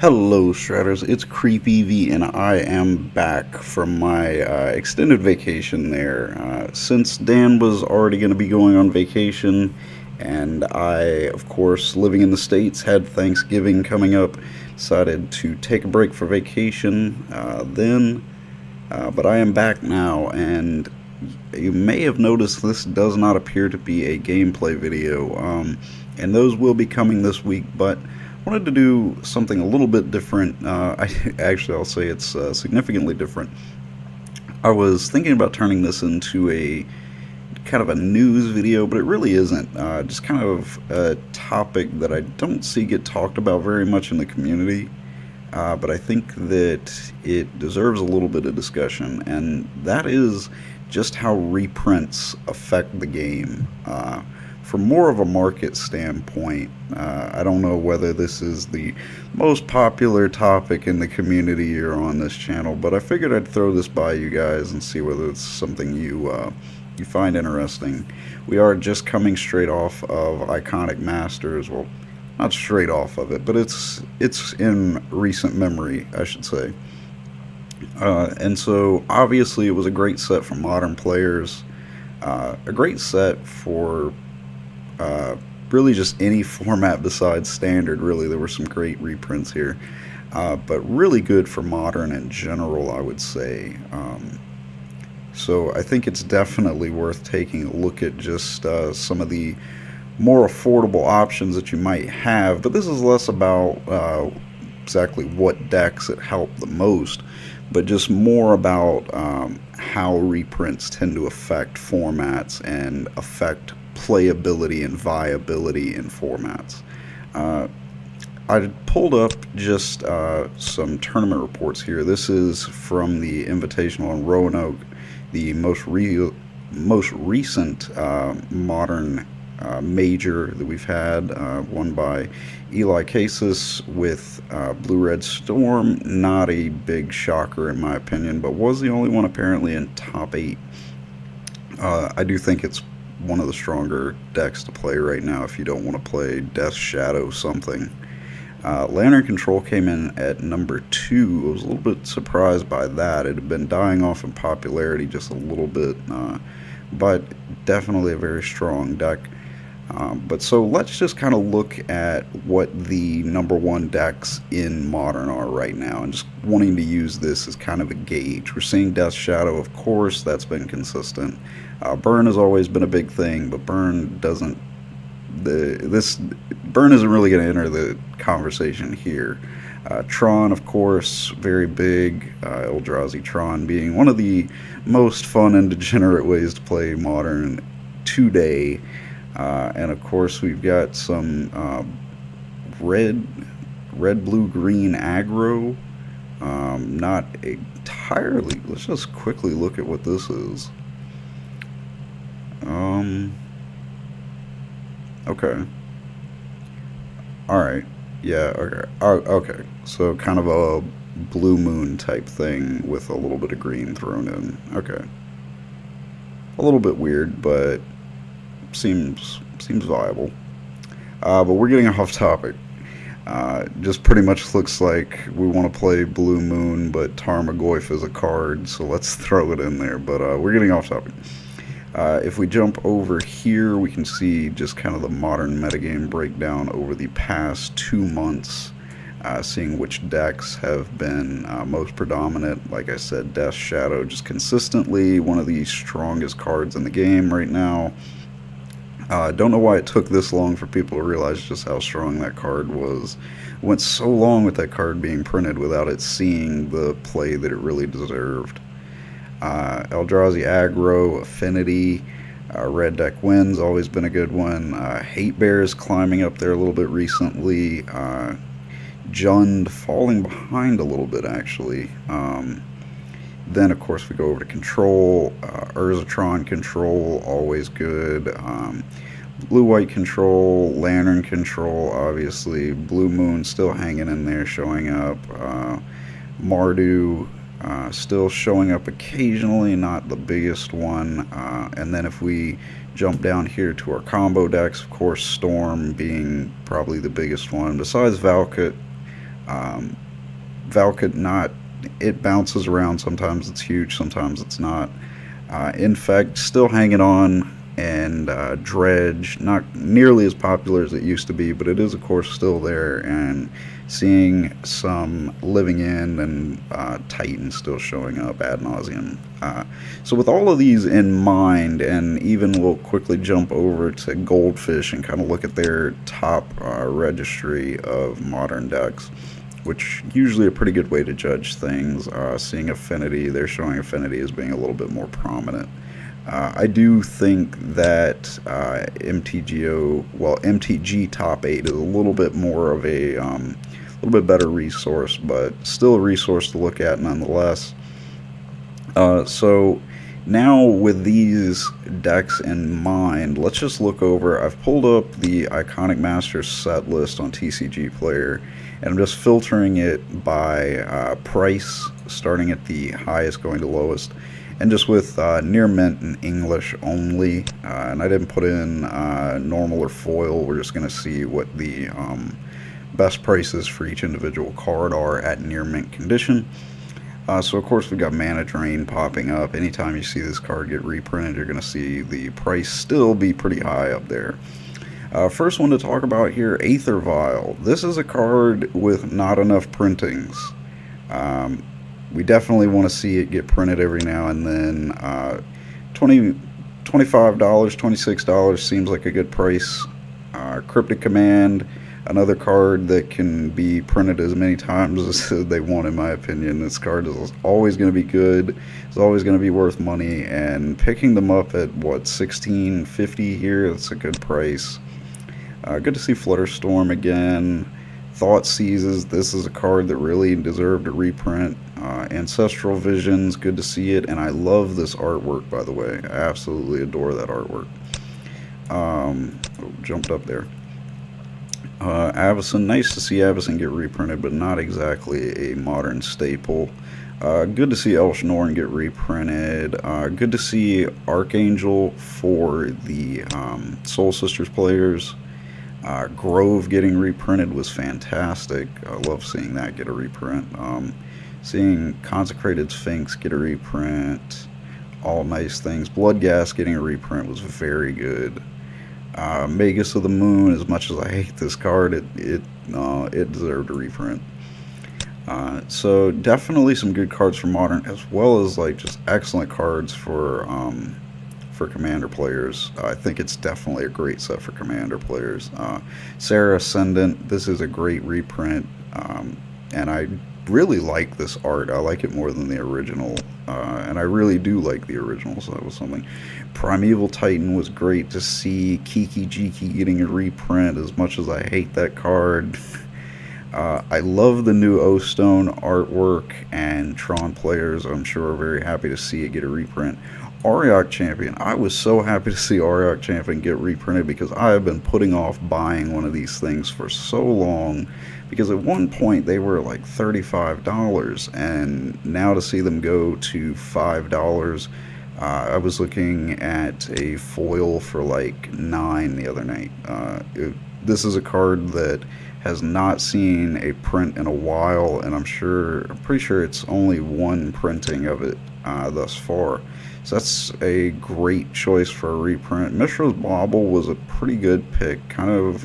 Hello, Shredders. It's CreepEV, and I am back from my extended vacation there. Since Dan was already going to be going on vacation, and I, of course, living in the States, had Thanksgiving coming up, decided to take a break for vacation but I am back now, and you may have noticed this does not appear to be a gameplay video, and those will be coming this week, but wanted to do something a little bit different. I'll say it's significantly different. I was thinking about turning this into a kind of a news video, but it really isn't. Just kind of a topic that I don't see get talked about very much in the community. But I think that it deserves a little bit of discussion, and that is just how reprints affect the game. From more of a market standpoint, I don't know whether this is the most popular topic in the community or on this channel, but I figured I'd throw this by you guys and see whether it's something you find interesting. We are just coming straight off of Iconic Masters. Well, not straight off of it, but it's in recent memory, I should say. And so obviously it was a great set for modern players, a great set for really just any format besides standard. Really, there were some great reprints here, but really good for modern in general, I would say. So I think it's definitely worth taking a look at just some of the more affordable options that you might have, but this is less about exactly what decks it help the most, but just more about how reprints tend to affect formats and affect playability and viability in formats. I pulled up just some tournament reports here. This is from the Invitational in Roanoke, the most recent modern major that we've had, won by Eli Casas with Blue Red Storm. Not a big shocker in my opinion, but was the only one apparently in top 8. I do think it's one of the stronger decks to play right now if you don't want to play Death Shadow something. Lantern Control came in at number 2. I was a little bit surprised by that. It had been dying off in popularity just a little bit, but definitely a very strong deck. But so let's just kind of look at what the number 1 decks in Modern are right now, and just wanting to use this as kind of a gauge. We're seeing Death Shadow, of course, that's been consistent. Burn has always been a big thing, but Burn isn't really going to enter the conversation here. Tron, of course, very big. Eldrazi Tron being one of the most fun and degenerate ways to play Modern today. And of course, we've got some red, blue, green aggro. Not entirely. Let's just quickly look at what this is. Okay. Alright. Yeah, okay. Okay. So kind of a blue moon type thing with a little bit of green thrown in. Okay. A little bit weird, but seems viable. But we're getting off topic. Just pretty much looks like we want to play Blue Moon, but Tarmogoyf is a card, so let's throw it in there. But we're getting off topic. If we jump over here, we can see just kind of the modern metagame breakdown over the past 2 months, seeing which decks have been most predominant. Like I said, Death Shadow just consistently one of the strongest cards in the game right now. Don't know why it took this long for people to realize just how strong that card was. Went so long with that card being printed without it seeing the play that it really deserved. Eldrazi Aggro, Affinity, Red Deck Wins, always been a good one. Hate Bears climbing up there a little bit recently. Jund falling behind a little bit, actually. Then, of course, we go over to Control. Urzatron Control, always good. Blue-White Control, Lantern Control, obviously. Blue Moon still hanging in there, showing up. Mardu still showing up occasionally, not the biggest one. And then if we jump down here to our combo decks, of course, Storm being probably the biggest one. Besides Valkut, Um, Valkut not, it bounces around. Sometimes it's huge, sometimes it's not. Infect still hanging on, and Dredge not nearly as popular as it used to be, but it is of course still there. And seeing some Living End and Titan still showing up ad nauseum. So with all of these in mind, and even we'll quickly jump over to Goldfish and kind of look at their top registry of modern decks, which usually a pretty good way to judge things. Seeing affinity, they're showing affinity as being a little bit more prominent. I do think that MTG top eight is a little bit more of a little bit better resource, but still a resource to look at nonetheless. So now with these decks in mind, let's just look over. I've pulled up the Iconic Masters set list on TCG Player, and I'm just filtering it by price, starting at the highest, going to lowest, and just with near mint and English only. And I didn't put in normal or foil. We're just going to see what the best prices for each individual card are at near mint condition. So of course we've got Mana Drain popping up. Anytime you see this card get reprinted, you're going to see the price still be pretty high up there. First one to talk about here, Aether Vial. This is a card with not enough printings. We definitely want to see it get printed every now and then. $25, $26 seems like a good price. Cryptic Command, another card that can be printed as many times as they want, in my opinion. This card is always going to be good. It's always going to be worth money, and picking them up at what, $16.50 here, that's a good price. Good to see Flutterstorm again. Thought Seizes, this is a card that really deserved a reprint. Ancestral Visions, good to see it, and I love this artwork, by the way. I absolutely adore that artwork. Jumped up there. Avacyn, nice to see Avacyn get reprinted, but not exactly a modern staple. Good to see Elshnorn get reprinted. Good to see Archangel for the Soul Sisters players. Grove getting reprinted was fantastic. I love seeing that get a reprint. Seeing Consecrated Sphinx get a reprint, all nice things. Bloodghast getting a reprint was very good. Magus of the Moon, as much as I hate this card, it deserved a reprint. So definitely some good cards for Modern, as well as like just excellent cards for Commander players. I think it's definitely a great set for Commander players. Serra Ascendant, this is a great reprint, and I really like this art. I like it more than the original, and I really do like the original, so that was something. Primeval Titan was great to see. Kiki Jiki getting a reprint, as much as I hate that card. I love the new O-Stone artwork, and Tron players, I'm sure, are very happy to see it get a reprint. Auriok Champion, I was so happy to see Auriok Champion get reprinted, because I have been putting off buying one of these things for so long, because at one point they were like $35, and now to see them go to $5, I was looking at a foil for like $9 the other night. This is a card that has not seen a print in a while, and I'm pretty sure it's only one printing of it thus far. So that's a great choice for a reprint. Mishra's Bauble was a pretty good pick. Kind of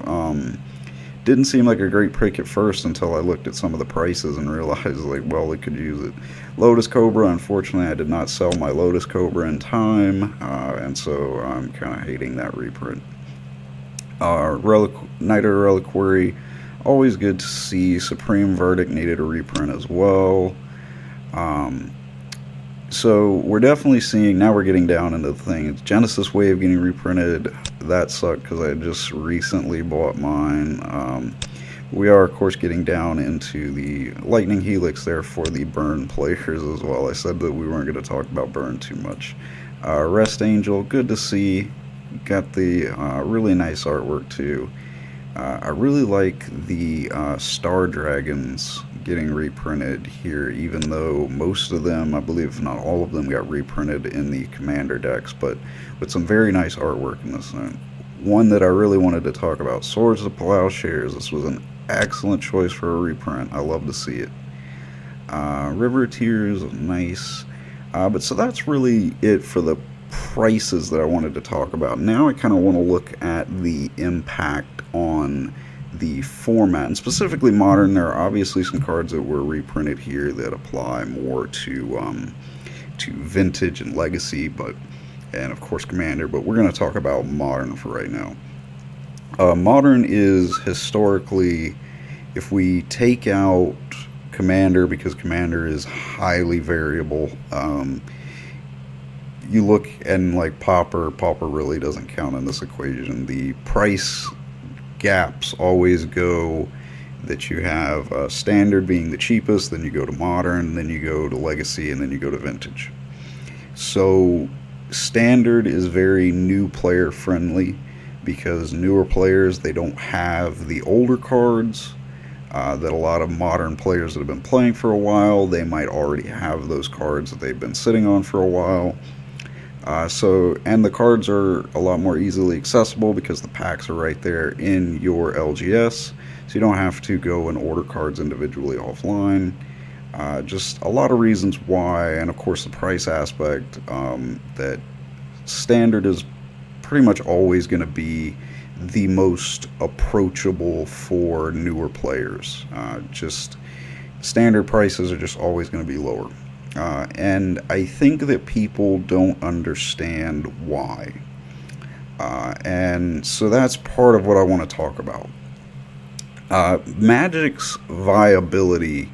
didn't seem like a great pick at first until I looked at some of the prices and realized, like, well, it could use it. Lotus Cobra, unfortunately, I did not sell my Lotus Cobra in time, and so I'm kind of hating that reprint. Night Reliquary, always good to see. Supreme Verdict needed a reprint as well. So we're definitely seeing, now we're getting down into the thing. It's Genesis Wave getting reprinted. That sucked because I just recently bought mine. We are, of course, getting down into the Lightning Helix there for the Burn players as well. I said that we weren't going to talk about Burn too much. Rest Angel, good to see. Got the really nice artwork too. I really like the Star Dragons getting reprinted here, even though most of them, I believe if not all of them, got reprinted in the Commander decks, but with some very nice artwork in this thing. One that I really wanted to talk about, Swords of Plowshares. This was an excellent choice for a reprint. I love to see it. River of Tears, nice. But so that's really it for the prices that I wanted to talk about. Now I kind of want to look at the impact on the format, and specifically modern. There are obviously some cards that were reprinted here that apply more to vintage and legacy, but and of course Commander. But we're going to talk about modern for right now. Modern is historically, if we take out Commander, because Commander is highly variable. You look and like Pauper really doesn't count in this equation. The price gaps always go that you have standard being the cheapest, then you go to modern, then you go to legacy, and then you go to vintage. So standard is very new player friendly because newer players, they don't have the older cards that a lot of modern players that have been playing for a while, they might already have those cards that they've been sitting on for a while. And the cards are a lot more easily accessible because the packs are right there in your LGS, so you don't have to go and order cards individually offline. Just a lot of reasons why, and of course the price aspect, that standard is pretty much always going to be the most approachable for newer players. Just standard prices are just always going to be lower. And I think that people don't understand why. And so that's part of what I want to talk about. Magic's viability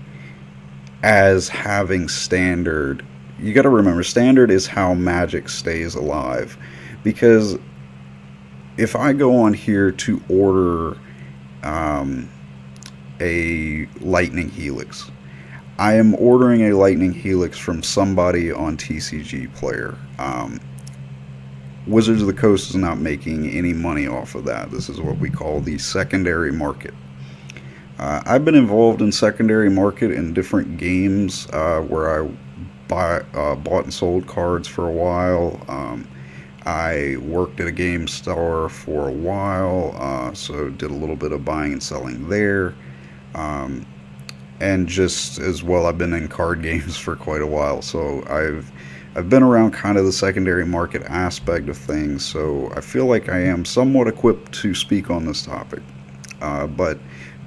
as having standard, you got to remember, standard is how Magic stays alive. Because if I go on here to order a Lightning Helix, I am ordering a Lightning Helix from somebody on TCG Player. Wizards of the Coast is not making any money off of that. This is what we call the secondary market. I've been involved in secondary market in different games where I bought and sold cards for a while. I worked at a game store for a while, so did a little bit of buying and selling there. And just as well, I've been in card games for quite a while, so I've been around kind of the secondary market aspect of things, so I feel like I am somewhat equipped to speak on this topic. But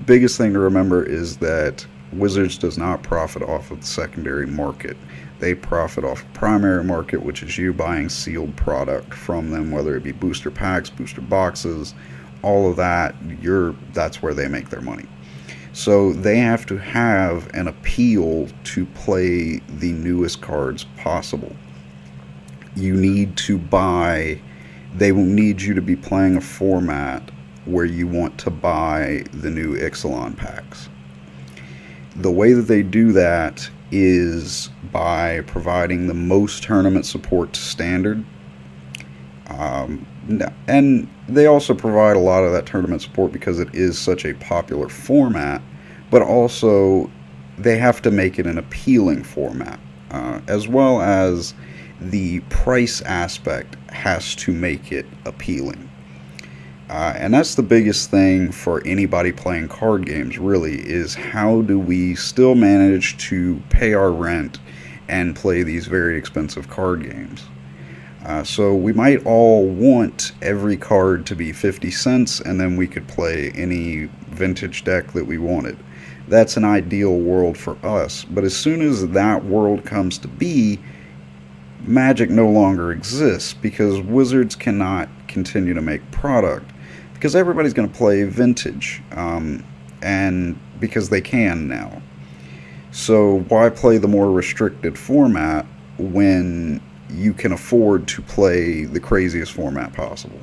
biggest thing to remember is that Wizards does not profit off of the secondary market. They profit off primary market, which is you buying sealed product from them, whether it be booster packs, booster boxes, all of that. That's where they make their money. So they have to have an appeal to play the newest cards possible. You need to buy, they will need you to be playing a format where you want to buy the new Ixalan packs. The way that they do that is by providing the most tournament support to standard. And they also provide a lot of that tournament support because it is such a popular format, but also they have to make it an appealing format, as well as the price aspect has to make it appealing. And that's the biggest thing for anybody playing card games, really, is how do we still manage to pay our rent and play these very expensive card games. So we might all want every card to be 50 cents and then we could play any vintage deck that we wanted. That's an ideal world for us. But as soon as that world comes to be, Magic no longer exists because Wizards cannot continue to make product because everybody's going to play vintage, and because they can now. So why play the more restricted format when you can afford to play the craziest format possible,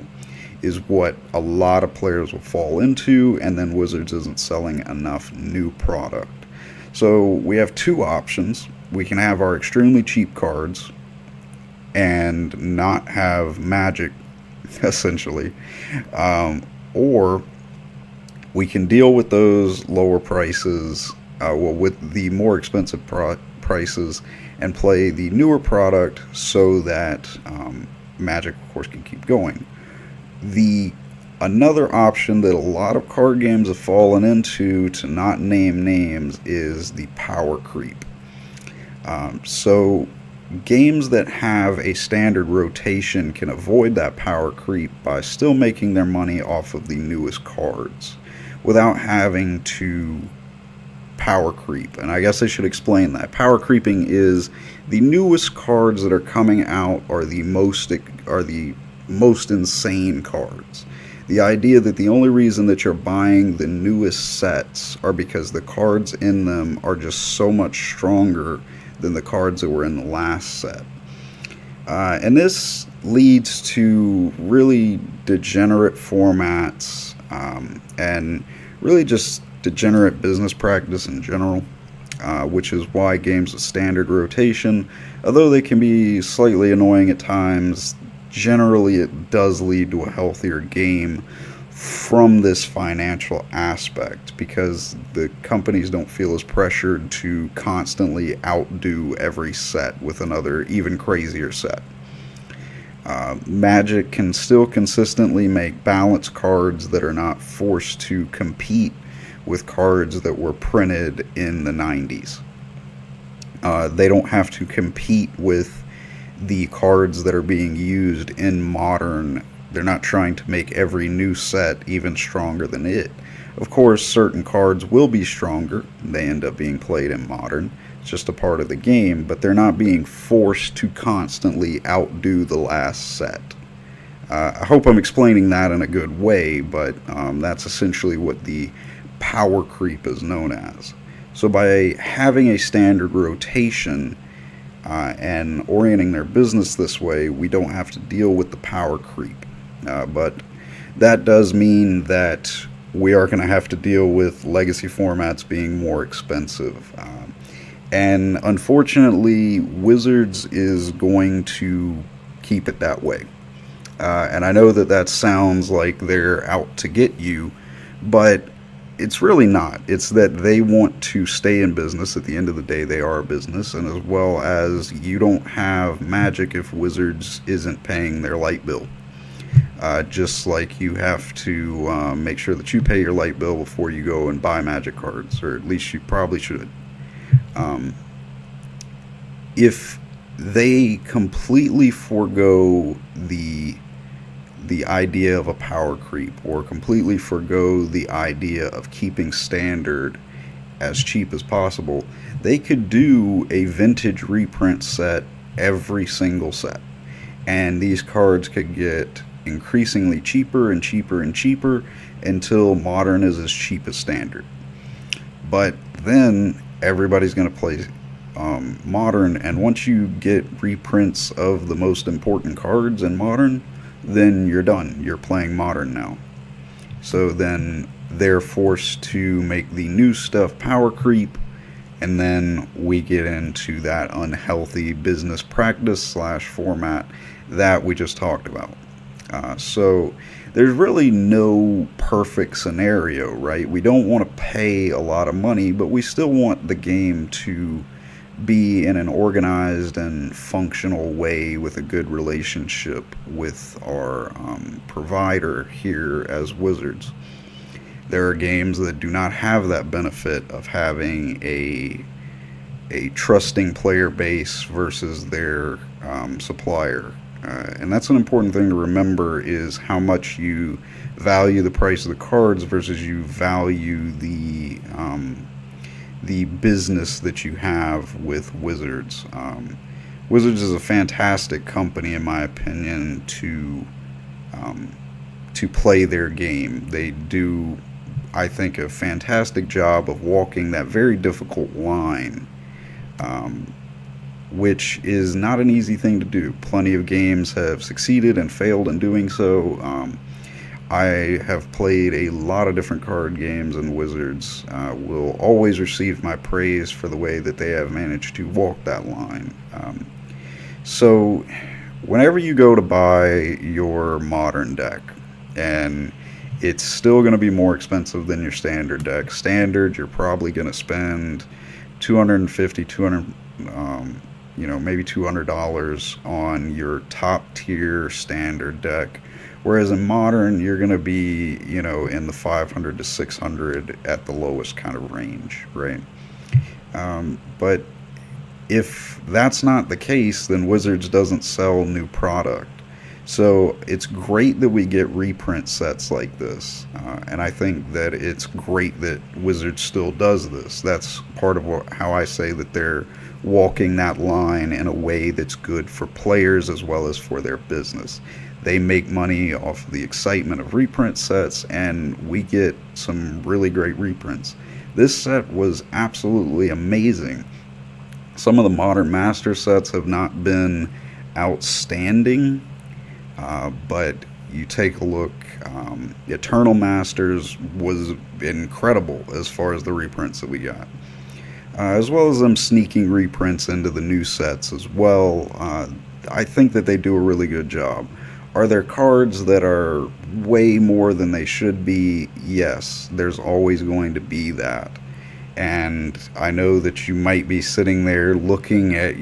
is what a lot of players will fall into, and then Wizards isn't selling enough new product. So we have two options. We can have our extremely cheap cards and not have Magic, essentially, or we can deal with those lower prices, with the more expensive prices, and play the newer product so that Magic, of course, can keep going. The Another option that a lot of card games have fallen into, to not name names, is the power creep. So games that have a standard rotation can avoid that power creep by still making their money off of the newest cards without having to power creep. And I guess I should explain that. Power creeping is the newest cards that are coming out are the most insane cards. The idea that the only reason that you're buying the newest sets are because the cards in them are just so much stronger than the cards that were in the last set. And this leads to really degenerate formats, and really just degenerate business practice in general, which is why games with standard rotation, although they can be slightly annoying at times, generally it does lead to a healthier game from this financial aspect, because the companies don't feel as pressured to constantly outdo every set with another even crazier set. Magic can still consistently make balanced cards that are not forced to compete with cards that were printed in the 90s. They don't have to compete with the cards that are being used in modern. They're not trying to make every new set even stronger than it. Of course, certain cards will be stronger. They end up being played in modern. It's just a part of the game, but they're not being forced to constantly outdo the last set. I hope I'm explaining that in a good way, but that's essentially what the power creep is known as. So by having a standard rotation and orienting their business this way, we don't have to deal with the power creep. But that does mean that we are going to have to deal with legacy formats being more expensive. And unfortunately, Wizards is going to keep it that way. And I know that that sounds like they're out to get you, but it's really not. It's that they want to stay in business. At the end of the day, they are a business, and as well as you don't have Magic if Wizards isn't paying their light bill. Just like you have to make sure that you pay your light bill before you go and buy Magic cards, or at least you probably should. If they completely forego the idea of a power creep, or completely forego the idea of keeping standard as cheap as possible, they could do a vintage reprint set every single set, and these cards could get increasingly cheaper and cheaper and cheaper until modern is as cheap as standard. But then everybody's going to play modern, and once you get reprints of the most important cards in modern, then you're done. You're playing modern now. So then they're forced to make the new stuff power creep, and then we get into that unhealthy business practice slash format that we just talked about. So there's really no perfect scenario, right? We don't want to pay a lot of money, but we still want the game to be in an organized and functional way with a good relationship with our provider here as Wizards. There are games that do not have that benefit of having a trusting player base versus their supplier. And that's an important thing to remember, is how much you value the price of the cards versus you value the business that you have with Wizards. Wizards is a fantastic company, in my opinion, to play their game. They do, I think, a fantastic job of walking that very difficult line, which is not an easy thing to do. Plenty of games have succeeded and failed in doing so. I have played a lot of different card games, and Wizards will always receive my praise for the way that they have managed to walk that line. So whenever you go to buy your modern deck, and it's still going to be more expensive than your standard deck. Standard, you're probably going to spend $250, maybe $200 on your top tier standard deck, Whereas in modern, you're going to be, in the 500 to 600 at the lowest kind of range, right? But if that's not the case, then Wizards doesn't sell new product. So it's great that we get reprint sets like this, and I think that it's great that Wizards still does this. That's part of how I say that they're walking that line in a way that's good for players as well as for their business. They make money off of the excitement of reprint sets, and we get some really great reprints. This set was absolutely amazing. Some of the modern master sets have not been outstanding, but you take a look. Eternal Masters was incredible as far as the reprints that we got, as well as them sneaking reprints into the new sets as well. I think that they do a really good job. Are there cards that are way more than they should be? Yes, there's always going to be that. And I know that you might be sitting there looking at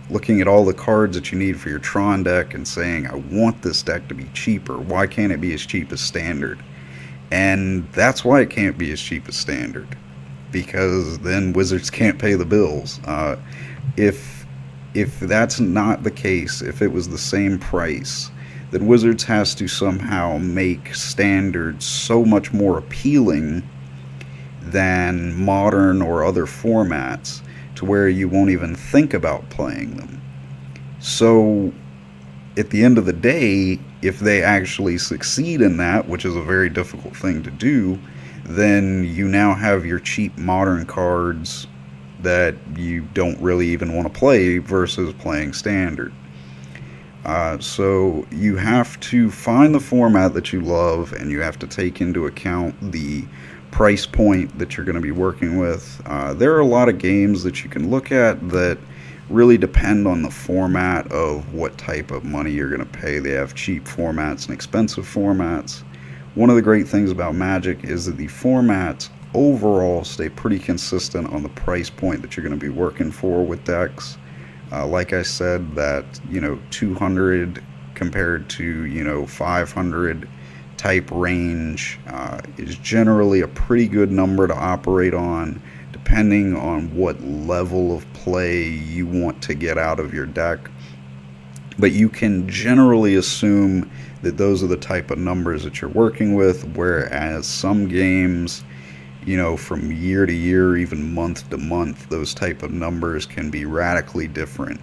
looking at all the cards that you need for your Tron deck and saying, I want this deck to be cheaper. Why can't it be as cheap as standard? And that's why it can't be as cheap as standard, because then Wizards can't pay the bills. If that's not the case, if it was the same price, then Wizards has to somehow make standard so much more appealing than modern or other formats to where you won't even think about playing them. So at the end of the day, if they actually succeed in that, which is a very difficult thing to do, then you now have your cheap modern cards that you don't really even want to play versus playing standard. So you have to find the format that you love, and you have to take into account the price point that you're going to be working with. There are a lot of games that you can look at that really depend on the format of what type of money you're going to pay. They have cheap formats and expensive formats. One of the great things about Magic is that the formats overall stay pretty consistent on the price point that you're going to be working for with decks. Like I said, that 200 compared to 500 type range is generally a pretty good number to operate on, depending on what level of play you want to get out of your deck. But you can generally assume that those are the type of numbers that you're working with, whereas some games, from year to year, even month to month, those type of numbers can be radically different.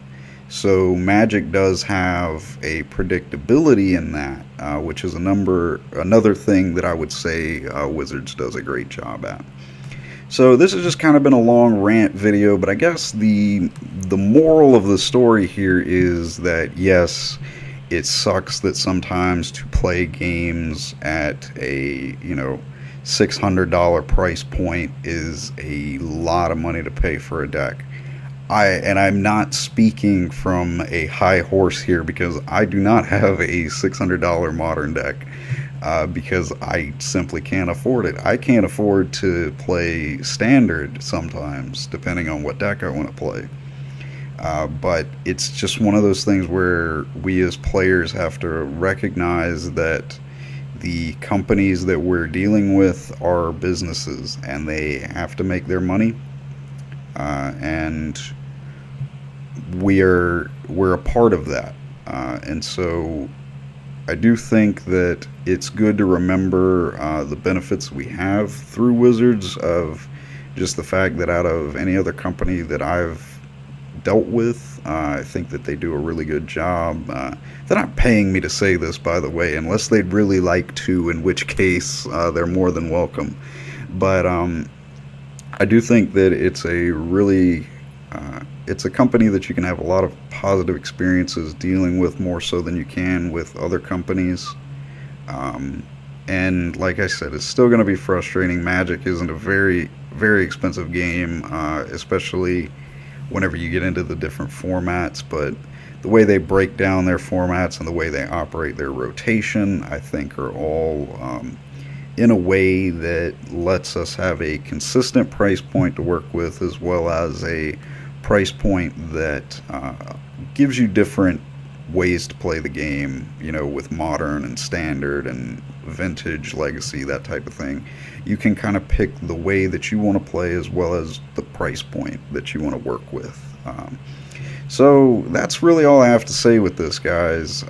So Magic does have a predictability in that, which is another thing that I would say Wizards does a great job at. So this has just kind of been a long rant video, but I guess the moral of the story here is that yes, it sucks that sometimes to play games at a $600 price point is a lot of money to pay for a deck. I'm not speaking from a high horse here, because I do not have a $600 modern deck, because I simply can't afford it. I can't afford to play standard sometimes, depending on what deck I want to play. But it's just one of those things where we as players have to recognize that the companies that we're dealing with are businesses, and they have to make their money. And we're a part of that. And so I do think that it's good to remember the benefits we have through Wizards, of just the fact that out of any other company that I've dealt with, I think that they do a really good job. They're not paying me to say this, by the way, unless they'd really like to, in which case they're more than welcome. But I do think that it's it's a company that you can have a lot of positive experiences dealing with, more so than you can with other companies. And like I said, it's still going to be frustrating. Magic isn't a very, very expensive game, especially whenever you get into the different formats. But the way they break down their formats and the way they operate their rotation, I think are all in a way that lets us have a consistent price point to work with, as well as a price point that gives you different ways to play the game, with modern and standard and vintage, legacy, that type of thing. You can kind of pick the way that you want to play as well as the price point that you want to work with. So that's really all I have to say with this, guys.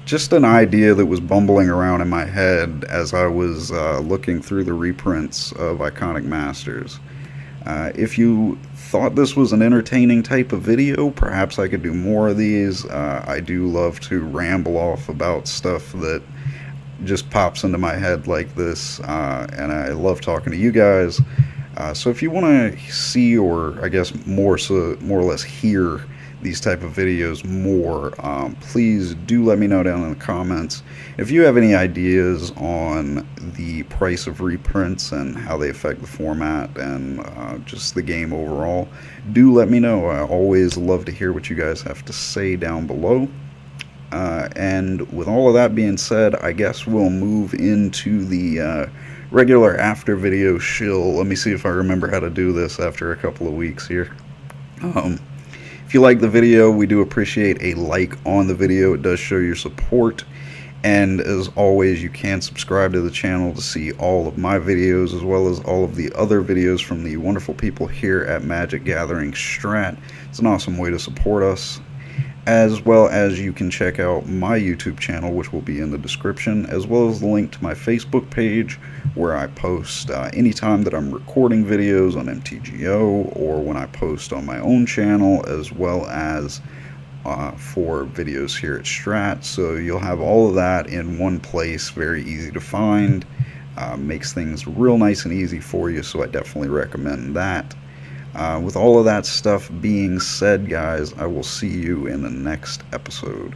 Just an idea that was bumbling around in my head as I was looking through the reprints of Iconic Masters. If you thought this was an entertaining type of video, perhaps I could do more of these. I do love to ramble off about stuff that just pops into my head like this, and I love talking to you guys. So if you want to see, or I guess more or less hear these type of videos more, please do let me know down in the comments. If you have any ideas on the price of reprints and how they affect the format and just the game overall, do let me know. I always love to hear what you guys have to say down below. And with all of that being said, I guess we'll move into the regular after video shill. Let me see if I remember how to do this after a couple of weeks here. If you like the video, we do appreciate a like on the video. It does show your support. And as always, you can subscribe to the channel to see all of my videos as well as all of the other videos from the wonderful people here at Magic Gathering Strat. It's an awesome way to support us. As well as you can check out my YouTube channel, which will be in the description, as well as the link to my Facebook page, where I post anytime that I'm recording videos on MTGO or when I post on my own channel, as well as for videos here at Strat. So you'll have all of that in one place, very easy to find, makes things real nice and easy for you, so I definitely recommend that. With all of that stuff being said, guys, I will see you in the next episode.